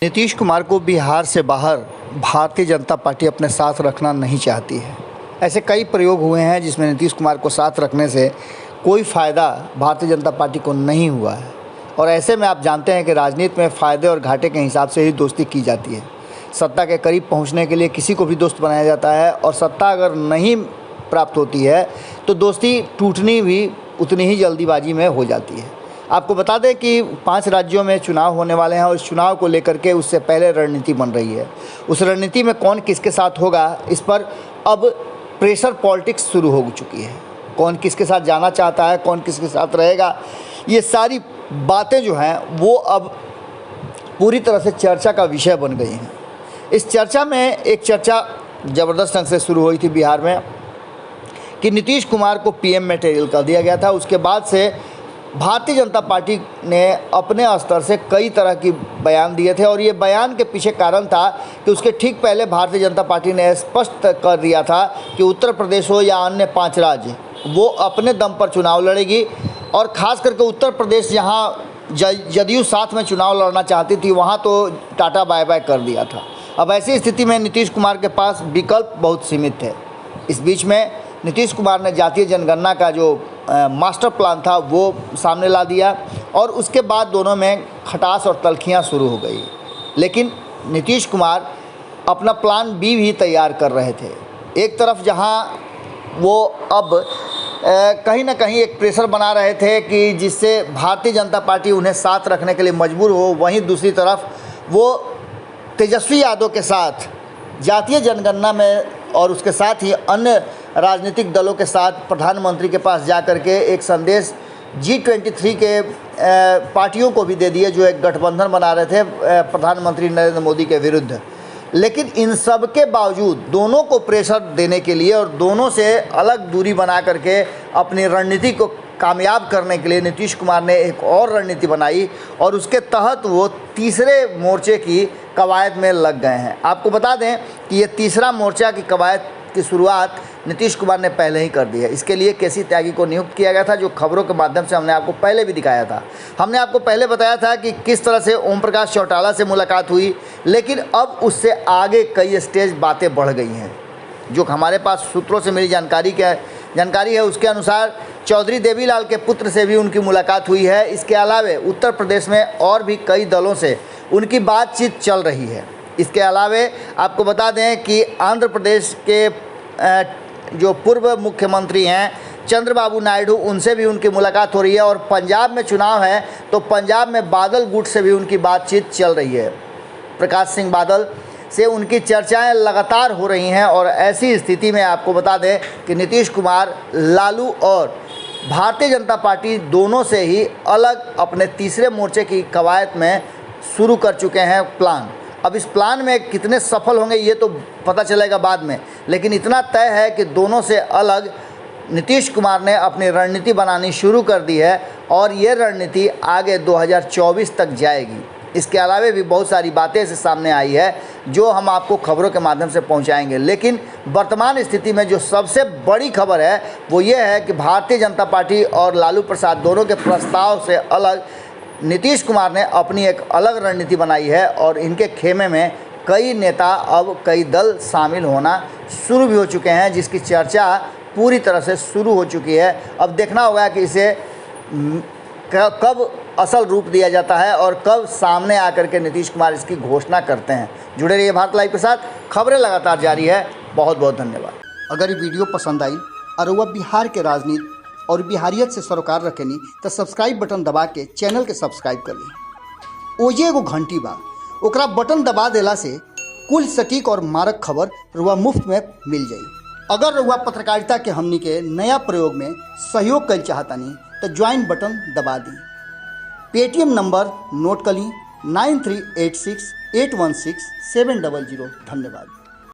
नीतीश कुमार को बिहार से बाहर भारतीय जनता पार्टी अपने साथ रखना नहीं चाहती है। ऐसे कई प्रयोग हुए हैं जिसमें नीतीश कुमार को साथ रखने से कोई फ़ायदा भारतीय जनता पार्टी को नहीं हुआ है। और ऐसे में आप जानते हैं कि राजनीति में फ़ायदे और घाटे के हिसाब से ही दोस्ती की जाती है। सत्ता के करीब पहुंचने के लिए किसी को भी दोस्त बनाया जाता है और सत्ता अगर नहीं प्राप्त होती है तो दोस्ती टूटनी भी उतनी ही जल्दीबाजी में हो जाती है। आपको बता दें कि 5 राज्यों में चुनाव होने वाले हैं और इस चुनाव को लेकर के उससे पहले रणनीति बन रही है। उस रणनीति में कौन किसके साथ होगा, इस पर अब प्रेशर पॉलिटिक्स शुरू हो चुकी है। कौन किसके साथ जाना चाहता है, कौन किसके साथ रहेगा, ये सारी बातें जो हैं वो अब पूरी तरह से चर्चा का विषय बन गई हैं। इस चर्चा में एक चर्चा ज़बरदस्त ढंग से शुरू हुई थी बिहार में कि नीतीश कुमार को पीएम मटेरियल कर दिया गया था। उसके बाद से भारतीय जनता पार्टी ने अपने स्तर से कई तरह की बयान दिए थे और ये बयान के पीछे कारण था कि उसके ठीक पहले भारतीय जनता पार्टी ने स्पष्ट कर दिया था कि उत्तर प्रदेश हो या अन्य 5 राज्य, वो अपने दम पर चुनाव लड़ेगी। और ख़ास करके उत्तर प्रदेश जहाँ जदयू साथ में चुनाव लड़ना चाहती थी, वहाँ तो टाटा बाय बाय कर दिया था। अब ऐसी स्थिति में नीतीश कुमार के पास विकल्प बहुत सीमित थे। इस बीच में नीतीश कुमार ने जातीय जनगणना का जो मास्टर प्लान था वो सामने ला दिया और उसके बाद दोनों में खटास और तल्खियाँ शुरू हो गई। लेकिन नीतीश कुमार अपना प्लान बी भी तैयार कर रहे थे। एक तरफ जहां वो अब कहीं ना कहीं एक प्रेशर बना रहे थे कि जिससे भारतीय जनता पार्टी उन्हें साथ रखने के लिए मजबूर हो, वहीं दूसरी तरफ वो तेजस्वी यादव के साथ जातीय जनगणना में और उसके साथ ही अन्य राजनीतिक दलों के साथ प्रधानमंत्री के पास जा कर के एक संदेश G23 के पार्टियों को भी दे दिए जो एक गठबंधन बना रहे थे प्रधानमंत्री नरेंद्र मोदी के विरुद्ध। लेकिन इन सब के बावजूद दोनों को प्रेशर देने के लिए और दोनों से अलग दूरी बना करके अपनी रणनीति को कामयाब करने के लिए नीतीश कुमार ने एक और रणनीति बनाई और उसके तहत वो तीसरे मोर्चे की कवायद में लग गए हैं। आपको बता दें कि ये तीसरा मोर्चा की कवायद की शुरुआत नीतीश कुमार ने पहले ही कर दी है। इसके लिए केसी त्यागी को नियुक्त किया गया था, जो खबरों के माध्यम से हमने आपको पहले भी दिखाया था। हमने आपको पहले बताया था कि किस तरह से ओम प्रकाश चौटाला से मुलाकात हुई, लेकिन अब उससे आगे कई स्टेज बातें बढ़ गई हैं। जो हमारे पास सूत्रों से मिली जानकारी है उसके अनुसार चौधरी देवीलाल के पुत्र से भी उनकी मुलाकात हुई है। इसके अलावे उत्तर प्रदेश में और भी कई दलों से उनकी बातचीत चल रही है। इसके अलावे आपको बता दें कि आंध्र प्रदेश के जो पूर्व मुख्यमंत्री हैं चंद्रबाबू नायडू, उनसे भी उनकी मुलाकात हो रही है। और पंजाब में चुनाव है तो पंजाब में बादल गुट से भी उनकी बातचीत चल रही है। प्रकाश सिंह बादल से उनकी चर्चाएं लगातार हो रही हैं। और ऐसी स्थिति में आपको बता दें कि नीतीश कुमार लालू और भारतीय जनता पार्टी दोनों से ही अलग अपने तीसरे मोर्चे की कवायद में शुरू कर चुके हैं प्लान। अब इस प्लान में कितने सफल होंगे ये तो पता चलेगा बाद में, लेकिन इतना तय है कि दोनों से अलग नीतीश कुमार ने अपनी रणनीति बनानी शुरू कर दी है और ये रणनीति आगे 2024 तक जाएगी। इसके अलावा भी बहुत सारी बातें इससे सामने आई है जो हम आपको खबरों के माध्यम से पहुंचाएंगे। लेकिन वर्तमान स्थिति में जो सबसे बड़ी खबर है वो ये है कि भारतीय जनता पार्टी और लालू प्रसाद दोनों के प्रस्ताव से अलग नीतीश कुमार ने अपनी एक अलग रणनीति बनाई है और इनके खेमे में कई नेता, अब कई दल शामिल होना शुरू भी हो चुके हैं, जिसकी चर्चा पूरी तरह से शुरू हो चुकी है। अब देखना होगा कि इसे कब असल रूप दिया जाता है और कब सामने आकर के नीतीश कुमार इसकी घोषणा करते हैं। जुड़े रहिए भारत लाइव के साथ, खबरें लगातार जारी है। बहुत बहुत धन्यवाद। अगर ये वीडियो पसंद आई और वह बिहार के राजनीति और बिहारियत से सरोकार रखेनी तो सब्सक्राइब बटन दबा के चैनल के सब्सक्राइब कर ली। ओजे एगो घंटी बा, ओकरा बटन दबा देला से कुल सटीक और मारक खबर रुआ मुफ्त में मिल जाई। अगर रुआ पत्रकारिता के हमनी के नया प्रयोग में सहयोग कर चाहतानी तो ज्वाइन बटन दबा दी। पेटीएम नंबर नोट कर ली 9386816700। धन्यवाद।